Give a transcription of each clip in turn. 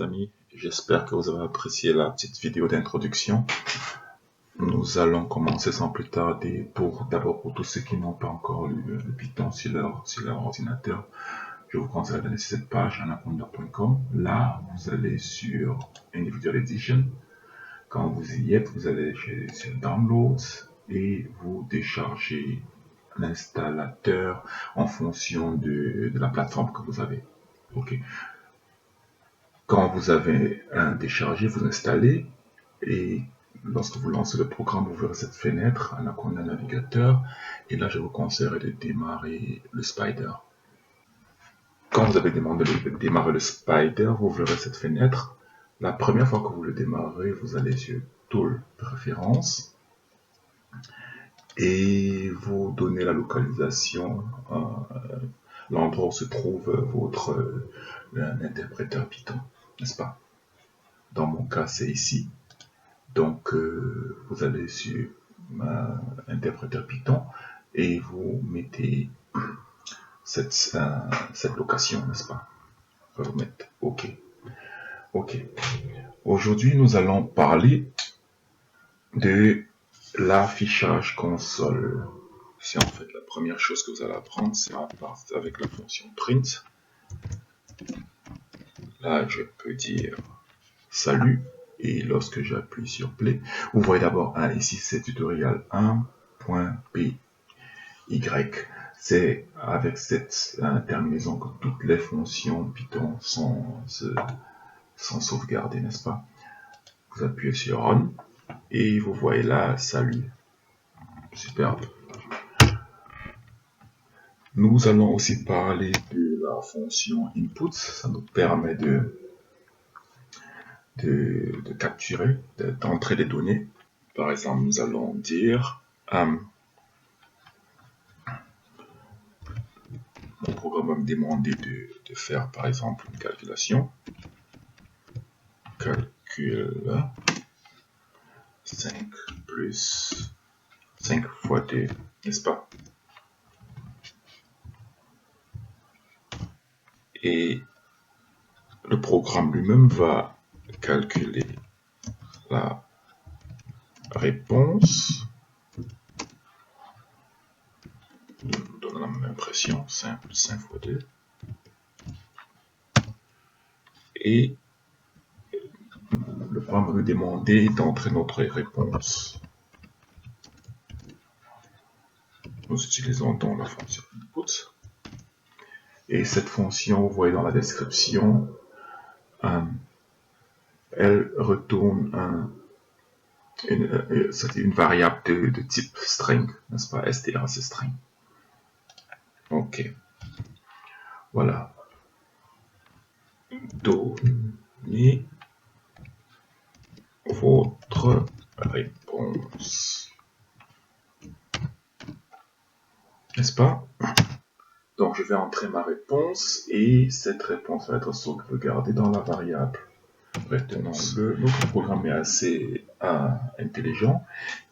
amis, j'espère que vous avez apprécié la petite vidéo d'introduction. Nous allons commencer sans plus tarder. D'abord pour tous ceux qui n'ont pas encore lu le Python sur leur ordinateur, je vous conseille d'aller sur cette page anaconda.com. Là, vous allez sur Individual Edition. Quand vous y êtes, vous allez sur Downloads et vous déchargez l'installateur en fonction de la plateforme que vous avez. Ok. Quand vous avez un déchargé, vous installez et lorsque vous lancez le programme, vous verrez cette fenêtre Anaconda Navigateur et là je vous conseillerais de démarrer le Spider. Quand vous avez démarré le Spider, vous verrez cette fenêtre. La première fois que vous le démarrez, vous allez sur Tool Préférences et vous donnez la localisation, l'endroit où se trouve votre interpréteur Python, n'est-ce pas? Dans mon cas, c'est ici. Donc, vous allez sur interpréteur Python et vous mettez cette location, n'est-ce pas? Vous mettez OK. OK. Aujourd'hui, nous allons parler de l'affichage console. C'est en fait la première chose que vous allez apprendre, c'est avec la fonction print. Là, je peux dire salut. Et lorsque j'appuie sur play, vous voyez d'abord ici c'est tutoriel 1.py. C'est avec cette terminaison que toutes les fonctions Python sont sauvegardées, n'est-ce pas? Vous appuyez sur on et vous voyez là salut. Superbe. Nous allons aussi parler de la fonction input. Ça nous permet de capturer, d'entrer des données. Par exemple, nous allons dire mon programme va me demander de faire par exemple une calculation. Calcul 5 plus 5 fois 2, n'est-ce pas? Et le programme lui-même va calculer la réponse. Nous donne la même impression, 5 plus 5 fois 2. Et le programme va nous demander d'entrer notre réponse. Nous utilisons donc la fonction input. Et cette fonction, vous voyez dans la description, elle retourne une variable de type string, n'est-ce pas? str, c'est string. Ok. Voilà. Donnez votre réponse. N'est-ce pas? Donc, je vais entrer ma réponse et cette réponse va être sauvegardée dans la variable réponse. Notre programme est assez intelligent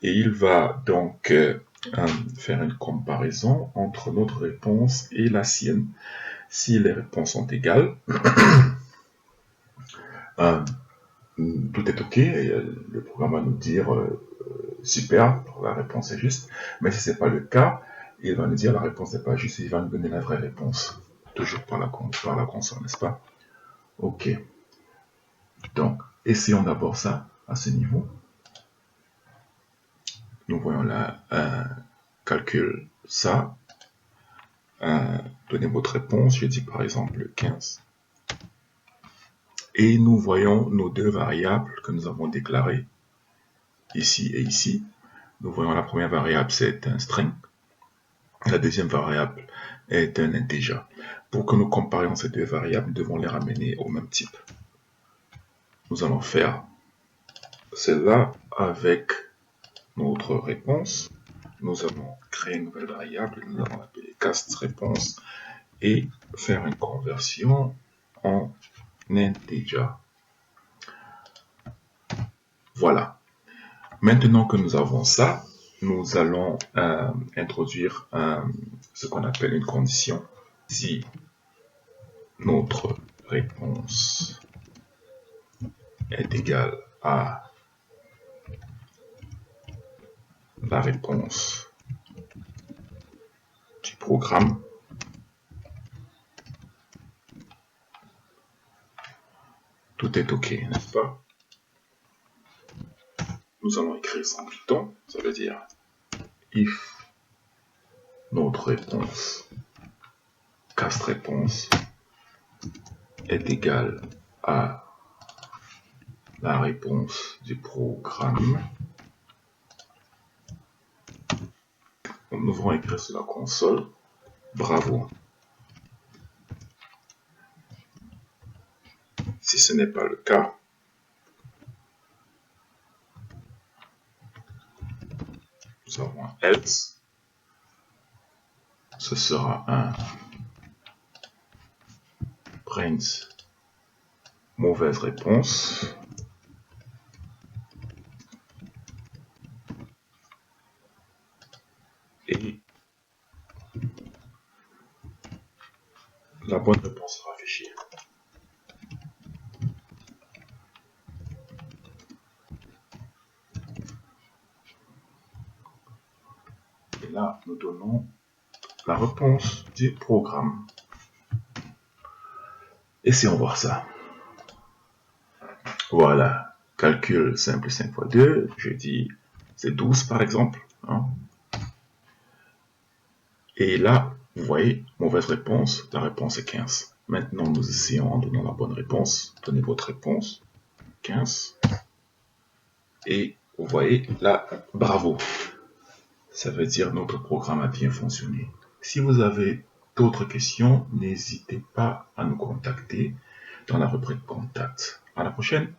et il va donc faire une comparaison entre notre réponse et la sienne. Si les réponses sont égales, tout est OK, et le programme va nous dire super, la réponse est juste. Mais si ce n'est pas le cas, il va nous dire la réponse n'est pas juste, il va nous donner la vraie réponse. Toujours par la console, n'est-ce pas? OK. Donc, essayons d'abord ça à ce niveau. Nous voyons là, calcul ça. Donnez votre réponse, je dis par exemple 15. Et nous voyons nos deux variables que nous avons déclarées ici et ici. Nous voyons la première variable, c'est un string. La deuxième variable est un integer. Pour que nous comparions ces deux variables, nous devons les ramener au même type. Nous allons faire cela avec notre réponse. Nous allons créer une nouvelle variable, nous allons l'appeler castRéponse et faire une conversion en integer. Voilà. Maintenant que nous avons ça, nous allons introduire ce qu'on appelle une condition. Si notre réponse est égal à la réponse du programme, tout est OK, n'est-ce pas? Nous allons écrire ça en Python, ça veut dire if notre réponse, cast réponse, est égale à la réponse du programme. Nous allons écrire sur la console, bravo. Si ce n'est pas le cas, nous avons un else, ce sera un print mauvaise réponse, et la bonne réponse sera affichée. Et là, nous donnons la réponse du programme. Essayons voir ça. Voilà, calcul simple 5 fois 2, je dis c'est 12 par exemple. Hein. Et là, vous voyez, mauvaise réponse, la réponse est 15. Maintenant, nous essayons en donnant la bonne réponse. Donnez votre réponse, 15. Et vous voyez, là, bravo. Ça veut dire notre programme a bien fonctionné. Si vous avez d'autres questions, n'hésitez pas à nous contacter dans la rubrique contact. À la prochaine.